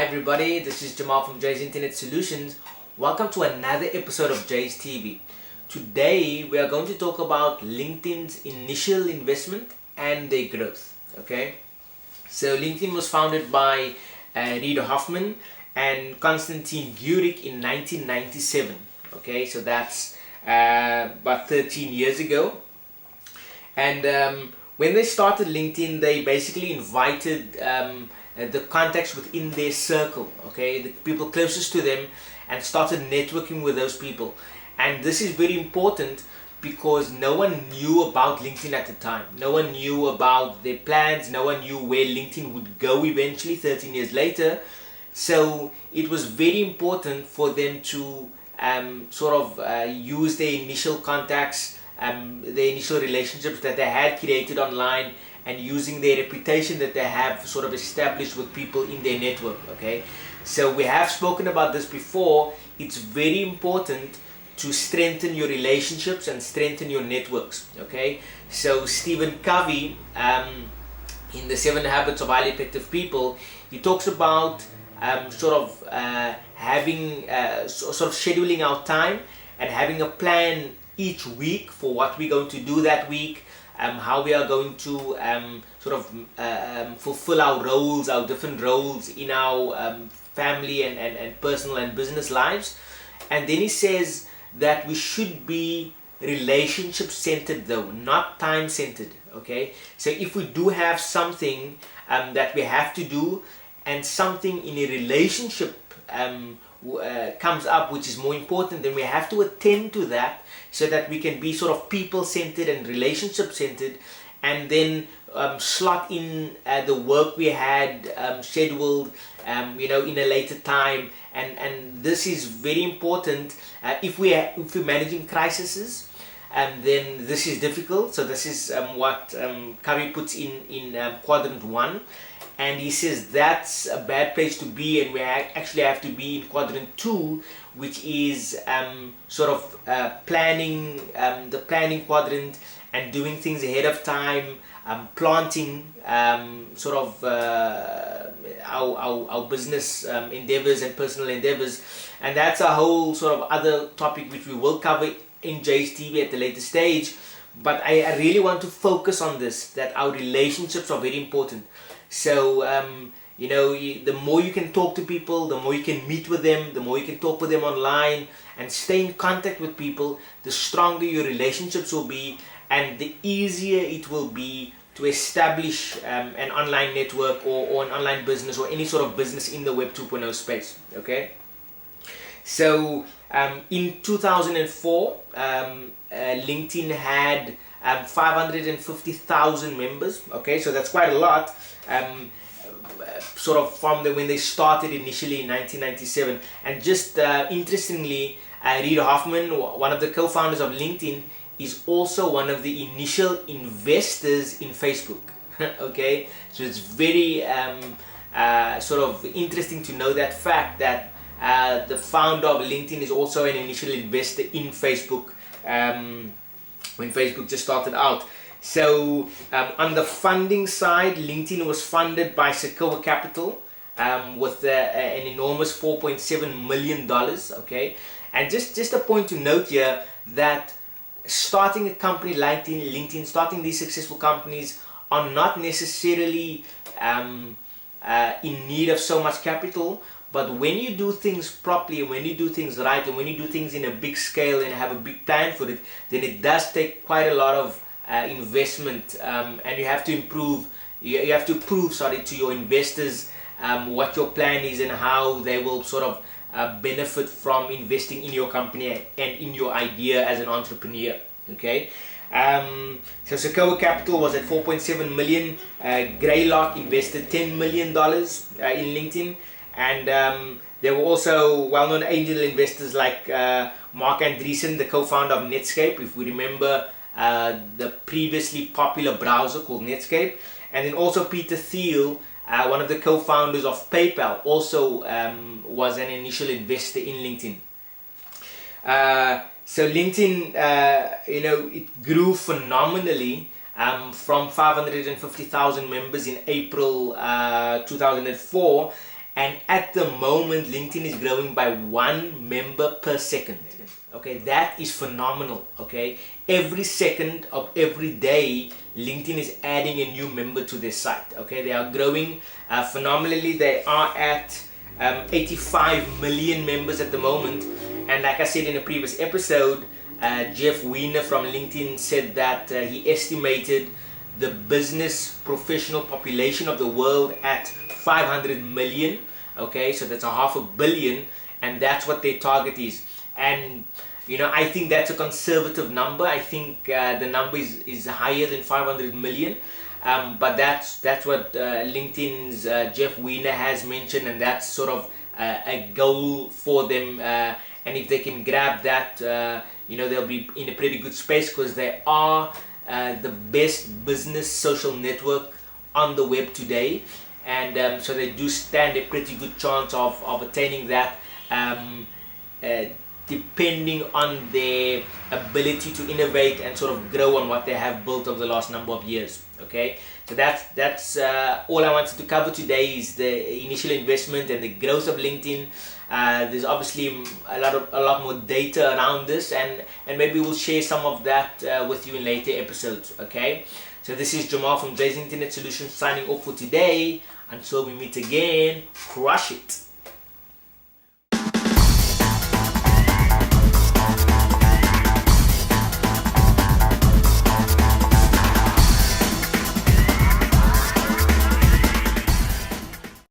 Hi everybody, this is Jamal from Jayz Internet Solutions. Welcome to another episode of Jayz TV. Today we are going to talk about LinkedIn's initial investment and their growth. Okay, so LinkedIn was founded by Reid Hoffman and Konstantin Gurek in 1997. Okay, so that's about 13 years ago. And when they started LinkedIn, they basically invited the contacts within their circle, okay, the people closest to them, and started networking with those people. And this is very important because no one knew about LinkedIn at the time. No one knew about their plans. No one knew where LinkedIn would go eventually 13 years later. So it was very important for them to use their initial contacts, the initial relationships that they had created online, and using their reputation that they have sort of established with people in their network. Okay, so we have spoken about this before. It's very important to strengthen your relationships and strengthen your networks. Okay, so Stephen Covey, in the 7 Habits of Highly Effective People, he talks about having scheduling our time and having a plan each week for what we're going to do that week, how we are going to fulfill our roles, our different roles in our family and personal and business lives. And then he says that we should be relationship centered though, not time centered. Okay, so if we do have something that we have to do, and something in a relationship comes up which is more important, then we have to attend to that so that we can be sort of people-centered and relationship-centered, and then slot in the work we had scheduled in a later time. And this is very important if we're managing crises, then this is difficult. So this is what Covey puts in quadrant 1. And he says that's a bad place to be, and we actually have to be in quadrant 2, which is planning, the planning quadrant, and doing things ahead of time, planting our business endeavors and personal endeavors. And that's a whole sort of other topic which we will cover in Jayz TV at the later stage. But I really want to focus on this, that our relationships are very important. So, the more you can talk to people, the more you can meet with them, the more you can talk with them online and stay in contact with people, the stronger your relationships will be, and the easier it will be to establish an online network or an online business or any sort of business in the Web 2.0 space. Okay? So, in 2004, LinkedIn had 550,000 members. Okay, so that's quite a lot. From when they started initially in 1997. And just interestingly, Reid Hoffman, one of the co-founders of LinkedIn, is also one of the initial investors in Facebook. Okay, so it's very interesting to know that fact, that the founder of LinkedIn is also an initial investor in Facebook when Facebook just started out. So on the funding side, LinkedIn was funded by Sequoia Capital with an enormous $4.7 million. Okay, and just a point to note here, that starting a company like LinkedIn, starting these successful companies, are not necessarily in need of so much capital. But when you do things properly, and when you do things right, and when you do things in a big scale and have a big plan for it, then it does take quite a lot of investment, and you have to prove to your investors what your plan is and how they will benefit from investing in your company and in your idea as an entrepreneur. Okay, so Sequoia Capital was at 4.7 million. Greylock invested $10 million in LinkedIn. And there were also well-known angel investors like Mark Andreessen, the co-founder of Netscape, if we remember the previously popular browser called Netscape. And then also Peter Thiel, one of the co-founders of PayPal, also was an initial investor in LinkedIn. So LinkedIn, it grew phenomenally from 550,000 members in April 2004. and at the moment LinkedIn is growing by 1 member per second. Okay, that is phenomenal. Okay, every second of every day LinkedIn is adding a new member to their site. Okay, they are growing phenomenally. They are at 85 million members at the moment, and like I said in a previous episode, Jeff Weiner from LinkedIn said that he estimated the business professional population of the world at 500 million. Okay, so that's a 500 million, and that's what their target is. And you know, I think that's a conservative number. I think the number is higher than 500 million. But that's what LinkedIn's Jeff Weiner has mentioned, and that's sort of a goal for them. And if they can grab that, you know, they'll be in a pretty good space, because they are the best business social network on the web today. And so they do stand a pretty good chance of attaining that, depending on their ability to innovate and sort of grow on what they have built over the last number of years. Okay, so that's all I wanted to cover today, is the initial investment and the growth of LinkedIn. There's obviously a lot more data around this, and maybe we'll share some of that with you in later episodes. Okay, so this is Jamal from Jayz Internet Solutions signing off for today. Until we meet again, crush it.